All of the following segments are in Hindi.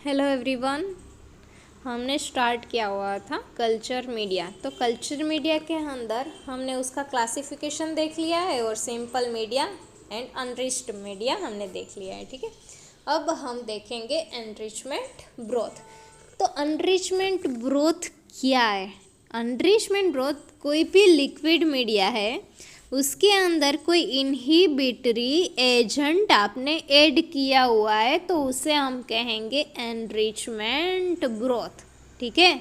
Hello everyone. हमने स्टार्ट किया हुआ था कल्चर मीडिया। तो कल्चर मीडिया के अंदर हमने उसका क्लासिफिकेशन देख लिया है और सिंपल मीडिया एंड अनरिच्ड मीडिया हमने देख लिया है। ठीक है, अब हम देखेंगे एनरिचमेंट ब्रोथ। तो अनरिचमेंट ब्रोथ क्या है? अनरिचमेंट ब्रोथ कोई भी लिक्विड मीडिया है, उसके अंदर कोई इनहिबिटरी एजेंट आपने ऐड किया हुआ है तो उसे हम कहेंगे एनरिचमेंट ब्रोथ। ठीक है,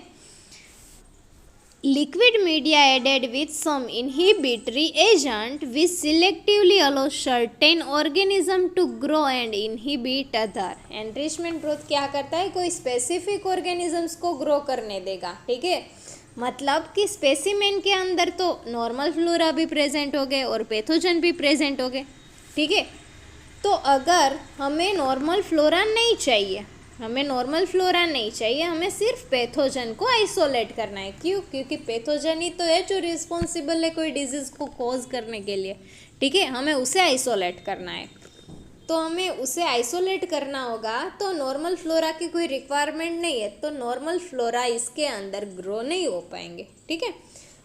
liquid media added with some inhibitory agent which selectively allow certain organism to grow and inhibit other। enrichment growth क्या करता है? कोई स्पेसिफिक ऑर्गेनिजम्स को ग्रो करने देगा। ठीक है, मतलब कि स्पेसिमेन के अंदर तो नॉर्मल फ्लोरा भी प्रेजेंट हो गए और पैथोजन भी प्रेजेंट हो गए। ठीक है, तो अगर हमें नॉर्मल फ्लोरा नहीं चाहिए, हमें सिर्फ पैथोजन को आइसोलेट करना है। क्यों? क्योंकि पैथोजन ही तो है जो रिस्पॉन्सिबल है कोई डिजीज को कॉज करने के लिए। ठीक है, हमें उसे आइसोलेट करना है। तो हमें उसे आइसोलेट करना होगा, तो नॉर्मल फ्लोरा की कोई रिक्वायरमेंट नहीं है, तो नॉर्मल फ्लोरा इसके अंदर ग्रो नहीं हो पाएंगे। ठीक है,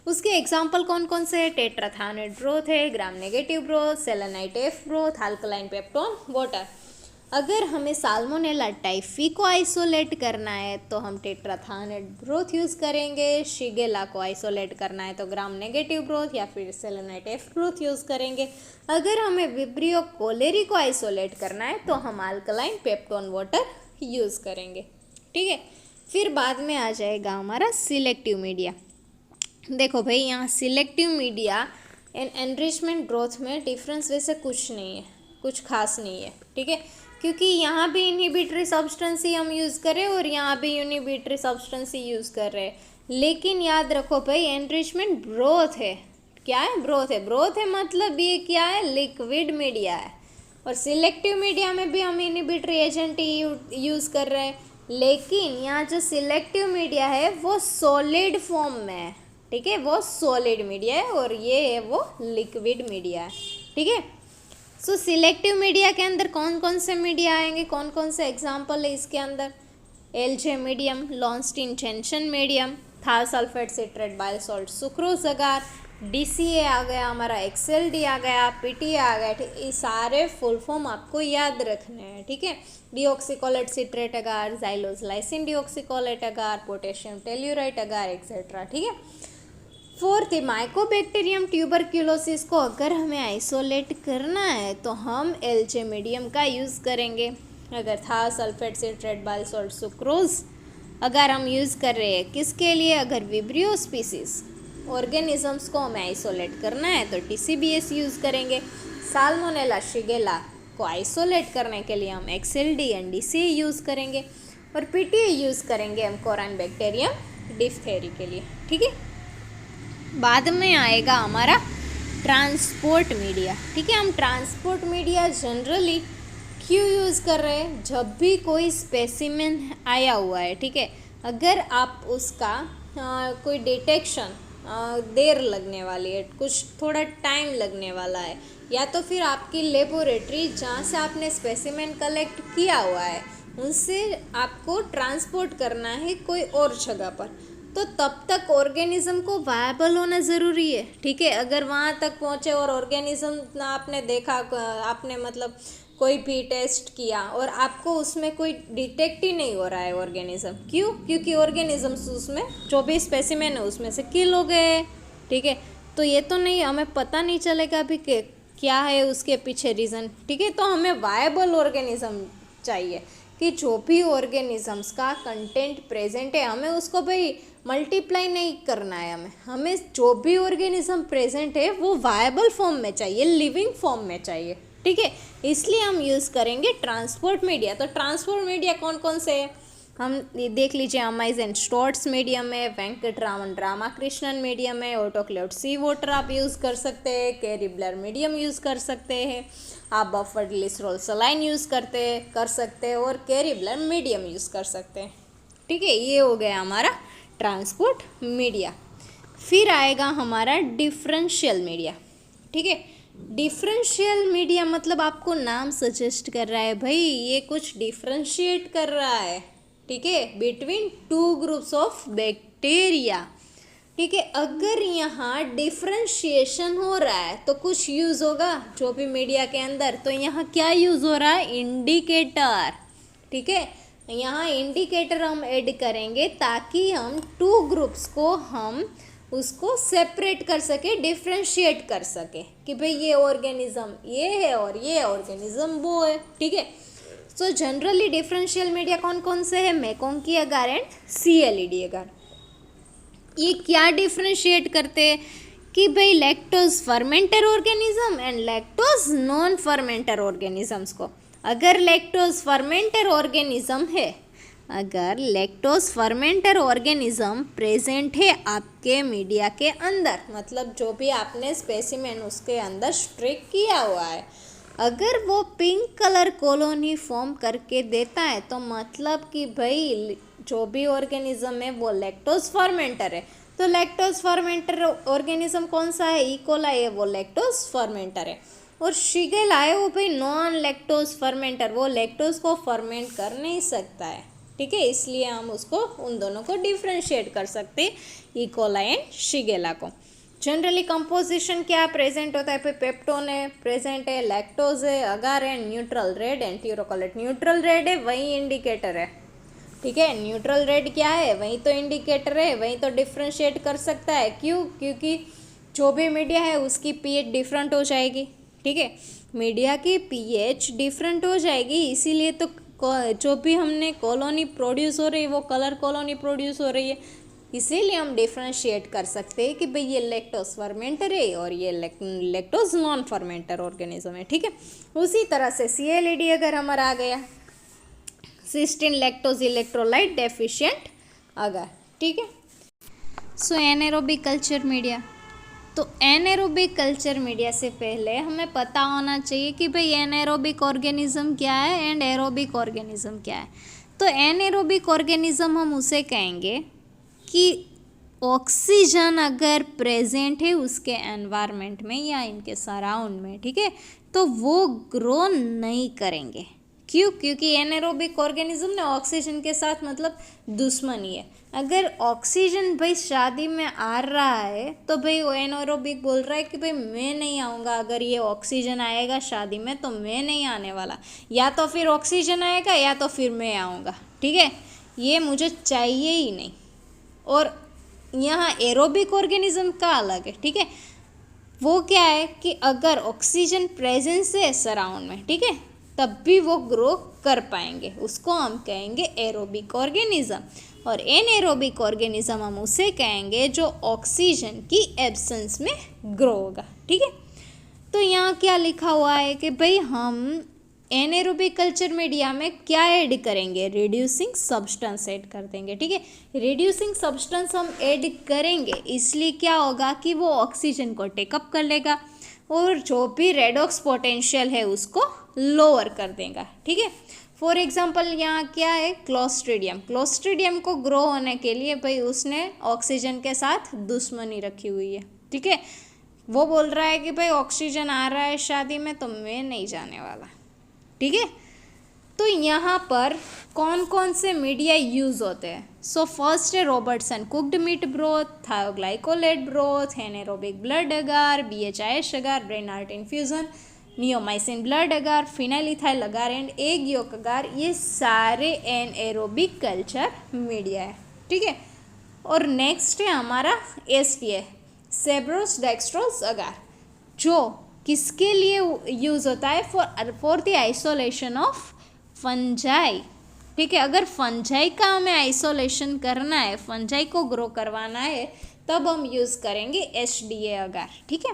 उसके एग्जाम्पल कौन कौन से है? टेट्राथानेट ब्रोथ है, gram negative broth, selenite F broth, alkaline peptone water. अगर हमें साल्मोनेला टाइफी को आइसोलेट करना है तो हम टेट्राथानेट ब्रोथ यूज़ करेंगे। शिगेला को आइसोलेट करना है तो ग्राम नेगेटिव ब्रोथ या फिर सेलेनाइट एफ ब्रोथ यूज़ करेंगे। अगर हमें विब्रियो कोलेरी को आइसोलेट करना है तो हम अल्कलाइन पेप्टोन वाटर यूज़ करेंगे। ठीक है, फिर बाद में आ जाएगा हमारा सिलेक्टिव मीडिया। देखो भाई, यहाँ selective media and enrichment broth में डिफरेंस वैसे कुछ नहीं है, कुछ खास नहीं है। ठीक है, क्योंकि यहाँ भी इनहिबिटरी सब्सटेंस ही हम यूज़ कर रहे हैं और यहाँ भी इनहिबिटरी सब्सटेंस ही यूज़ कर रहे हैं। लेकिन याद रखो भाई, एनरिचमेंट ब्रोथ है। क्या है? ब्रोथ है। ब्रोथ है मतलब ये क्या है? लिक्विड मीडिया है। और सिलेक्टिव मीडिया में भी हम इनहिबिटरी एजेंट ही यूज़ कर रहे हैं, लेकिन यहाँ जो सिलेक्टिव मीडिया है वो सॉलिड फॉर्म में है। ठीक है, वो सॉलिड मीडिया है और ये है वो लिक्विड मीडिया है। ठीक है, सो सिलेक्टिव मीडिया के अंदर कौन कौन से मीडिया आएंगे, कौन कौन से एग्जाम्पल है इसके अंदर? LJ medium, Lowenstein Jensen medium, thiosulphate citrate bile salt sucrose agar, DCA आ गया हमारा, एक्सएलडी आ गया, पीटीए आ गया। ठीक, ये सारे फुल फॉर्म आपको याद रखने हैं। ठीक है, डीऑक्सीकोलेट सिट्रेट अगार, जाइलोज लाइसिन डीऑक्सीकोलेट अगार, पोटेशियम टेल्यूराइट अगार एक्सेट्रा। ठीक है, फोर्थ है माइकोबैक्टीरियम ट्यूबरक्यूलोसिस को अगर हमें आइसोलेट करना है तो हम एलजे मीडियम का यूज़ करेंगे। अगर था सल्फेट सिट्रेट बायोसॉल्ट सुक्रोज अगर हम यूज़ कर रहे हैं किसके लिए? अगर विब्रियो स्पीसीज ऑर्गेनिजम्स को हमें आइसोलेट करना है तो टीसीबीएस यूज़ करेंगे। साल्मोनेला शिगेला को आइसोलेट करने के लिए हम एक्सएलडी एंड डीसीए यूज़ करेंगे और पीटीए यूज़ करेंगे हम कोराइनबैक्टीरियम डिफ्थेरी के लिए। ठीक है, बाद में आएगा हमारा ट्रांसपोर्ट मीडिया। ठीक है, हम ट्रांसपोर्ट मीडिया जनरली क्यों यूज़ कर रहे हैं? जब भी कोई स्पेसिमेन आया हुआ है, ठीक है, अगर आप उसका कोई डिटेक्शन देर लगने वाली है, कुछ थोड़ा टाइम लगने वाला है, या तो फिर आपकी लेबोरेटरी जहाँ से आपने स्पेसिमेन कलेक्ट किया हुआ है उनसे आपको ट्रांसपोर्ट करना है कोई और जगह पर, तो तब तक ऑर्गेनिज्म को वायबल होना ज़रूरी है। ठीक है, अगर वहाँ तक पहुँचे और ऑर्गेनिज्म आपने देखा, आपने मतलब कोई भी टेस्ट किया और आपको उसमें कोई डिटेक्ट ही नहीं हो रहा है ऑर्गेनिज्म, क्यों? क्योंकि ऑर्गेनिजम्स उसमें जो भी स्पेसिमेन है उसमें से किल हो गए। ठीक है, तो ये तो नहीं, हमें पता नहीं चलेगा अभी कि क्या है उसके पीछे रीज़न। ठीक है, तो हमें वायबल ऑर्गेनिज्म चाहिए कि जो भी ऑर्गेनिजम्स का कंटेंट प्रेजेंट है हमें उसको भाई मल्टीप्लाई नहीं करना है, हमें जो भी ऑर्गेनिज्म प्रेजेंट है वो वायबल फॉर्म में चाहिए, लिविंग फॉर्म में चाहिए। ठीक है, इसलिए हम यूज़ करेंगे ट्रांसपोर्ट मीडिया। तो ट्रांसपोर्ट मीडिया कौन कौन से है हम देख लीजिए। अमेज़न स्टोर्ट्स मीडियम है, वेंकटरामन रामाकृष्णन मीडियम है, ऑटोक्लेव सी वाटर आप यूज़ कर सकते हैं, कैरी ब्लर मीडियम यूज़ कर सकते हैं, आप बफर ग्लिसरॉल सलाइन यूज़ कर सकते हैं और कैरी ब्लर मीडियम यूज़ कर सकते हैं। ठीक है, ये हो गया हमारा ट्रांसपोर्ट मीडिया। फिर आएगा हमारा डिफरेंशियल मीडिया। ठीक है, डिफरेंशियल मीडिया मतलब आपको नाम सजेस्ट कर रहा है भाई ये कुछ डिफरेंशिएट कर रहा है। ठीक है, between two groups of bacteria. ठीक है, अगर यहाँ डिफ्रेंशिएशन हो रहा है तो कुछ यूज़ होगा जो भी मीडिया के अंदर, तो यहाँ क्या यूज़ हो रहा है, इंडिकेटर। ठीक है, यहाँ इंडिकेटर हम ऐड करेंगे ताकि हम टू ग्रुप्स को हम उसको सेपरेट कर सके, डिफ्रेंशिएट कर सके कि भाई ये ऑर्गेनिज्म ये है और ये ऑर्गेनिज्म वो है। ठीक है, सो जनरली डिफरेंशियल मीडिया कौन कौन से है, मेकोंकी अगार एंड CLED अगार। ये क्या डिफ्रेंशिएट करते हैं कि भाई lactose fermenter organism and lactose non fermenter organisms को। अगर लैक्टोज फर्मेंटर ऑर्गेनिज्म है, अगर लैक्टोज फर्मेंटर ऑर्गेनिज्म प्रेजेंट है आपके मीडिया के अंदर, मतलब जो भी आपने स्पेसिमेन उसके अंदर स्ट्रिक किया हुआ है, अगर वो पिंक कलर कॉलोनी फॉर्म करके देता है तो मतलब कि भाई जो भी ऑर्गेनिज्म है वो लैक्टोज फर्मेंटर है। तो लैक्टोज फर्मेंटर ऑर्गेनिज्म कौन सा है, इकोलाई है, वो लैक्टोज फर्मेंटर है। और शिगेला है वो भाई नॉन लैक्टोज फर्मेंटर, वो लैक्टोज को फर्मेंट कर नहीं सकता है। ठीक है, इसलिए हम उसको उन दोनों को डिफ्रेंशिएट कर सकते हैं, इकोलाई एंड शिगेला को। जनरली कंपोजिशन क्या प्रेजेंट होता है, पेप्टोन है प्रेजेंट है, लैक्टोज है, अगार है, neutral red and taurocholate. Neutral red है वही इंडिकेटर है। ठीक है, न्यूट्रल रेड क्या है, वही तो इंडिकेटर है, वही तो डिफ्रेंशिएट कर सकता है। क्यों, क्योंकि जो भी मीडिया है उसकी pH डिफरेंट हो जाएगी। ठीक है, मीडिया की pH डिफरेंट हो जाएगी, इसीलिए तो जो भी हमने कॉलोनी प्रोड्यूस हो रही है वो कलर कॉलोनी प्रोड्यूस हो रही है। इसीलिए हम डिफ्रेंशिएट कर सकते हैं कि भाई ये लैक्टोज फर्मेंटर है और ये लैक्टोज नॉन फर्मेंटर ऑर्गेनिज्म है। ठीक है, उसी तरह से CLED अगर हमारा आ गया, सिस्टीन लैक्टोज इलेक्ट्रोलाइट डेफिशिएंट अगर। ठीक है, सो एनारोबिक कल्चर मीडिया। तो एनारोबिक कल्चर मीडिया से पहले हमें पता होना चाहिए कि भाई एनारोबिक ऑर्गेनिज्म क्या है एंड एरोबिक ऑर्गेनिज्म क्या है। तो एनारोबिक ऑर्गेनिज्म हम उसे कहेंगे कि ऑक्सीजन अगर प्रेजेंट है उसके एनवायरनमेंट में या इनके सराउंड में, ठीक है, तो वो ग्रो नहीं करेंगे। क्यों, क्योंकि एनारोबिक ऑर्गेनिज्म ने ऑक्सीजन के साथ मतलब दुश्मनी है। अगर ऑक्सीजन भाई शादी में आ रहा है तो भाई वो एनारोबिक बोल रहा है कि भाई मैं नहीं आऊँगा, अगर ये ऑक्सीजन आएगा शादी में तो मैं नहीं आने वाला, या तो फिर ऑक्सीजन आएगा या तो फिर मैं आऊँगा। ठीक है, ये मुझे चाहिए ही नहीं। और यहाँ एरोबिक ऑर्गेनिज्म का अलग है। ठीक है, वो क्या है कि अगर ऑक्सीजन प्रेजेंस है सराउंड में, ठीक है, तब भी वो ग्रो कर पाएंगे, उसको हम कहेंगे एरोबिक ऑर्गेनिज्म। और एनारोबिक ऑर्गेनिज्म हम उसे कहेंगे जो ऑक्सीजन की एब्सेंस में ग्रो होगा। ठीक है, तो यहाँ क्या लिखा हुआ है कि भाई हम एनारोबिक कल्चर मीडिया में क्या ऐड करेंगे, रिड्यूसिंग सब्सटेंस ऐड कर देंगे। ठीक है, रिड्यूसिंग सब्सटेंस हम ऐड करेंगे इसलिए क्या होगा कि वो ऑक्सीजन को टेकअप कर लेगा और जो भी रेडॉक्स पोटेंशियल है उसको लोअर कर देगा। ठीक है, फॉर एग्जांपल यहाँ क्या है, क्लोस्ट्रीडियम। क्लोस्ट्रीडियम को ग्रो होने के लिए भाई उसने ऑक्सीजन के साथ दुश्मनी रखी हुई है। ठीक है, वो बोल रहा है कि भाई ऑक्सीजन आ रहा है शादी में तो मैं नहीं जाने वाला। ठीक है, तो यहाँ पर कौन कौन से मीडिया यूज़ होते हैं। सो फर्स्ट है Robertson cooked meat broth, thioglycolate broth, anaerobic blood agar, BHIS agar, brain heart infusion, neomycin blood agar, phenyl ethyl agar and egg yolk agar. ये सारे एनारोबिक कल्चर मीडिया है। ठीक है, और नेक्स्ट है हमारा SDA, सेब्रोस डेक्स्ट्रोस अगार, जो किसके लिए यूज़ होता है, for the isolation of fungi. ठीक है, अगर फंजाई का हमें आइसोलेशन करना है, फंजाई को ग्रो करवाना है, तब हम यूज़ करेंगे SDA अगार। ठीक है,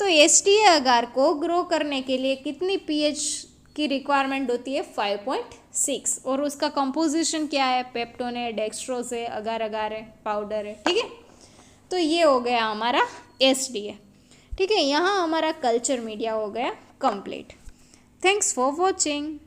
तो SDA अगार को ग्रो करने के लिए कितनी pH की रिक्वायरमेंट होती है, 5.6, और उसका कंपोजिशन क्या है, पेप्टोन है, डेक्स्ट्रोज है, अगार अगार है, पाउडर है। ठीक है, तो ये हो गया हमारा SDA। ठीक है, यहाँ हमारा कल्चर मीडिया हो गया कंप्लीट। Thanks for watching.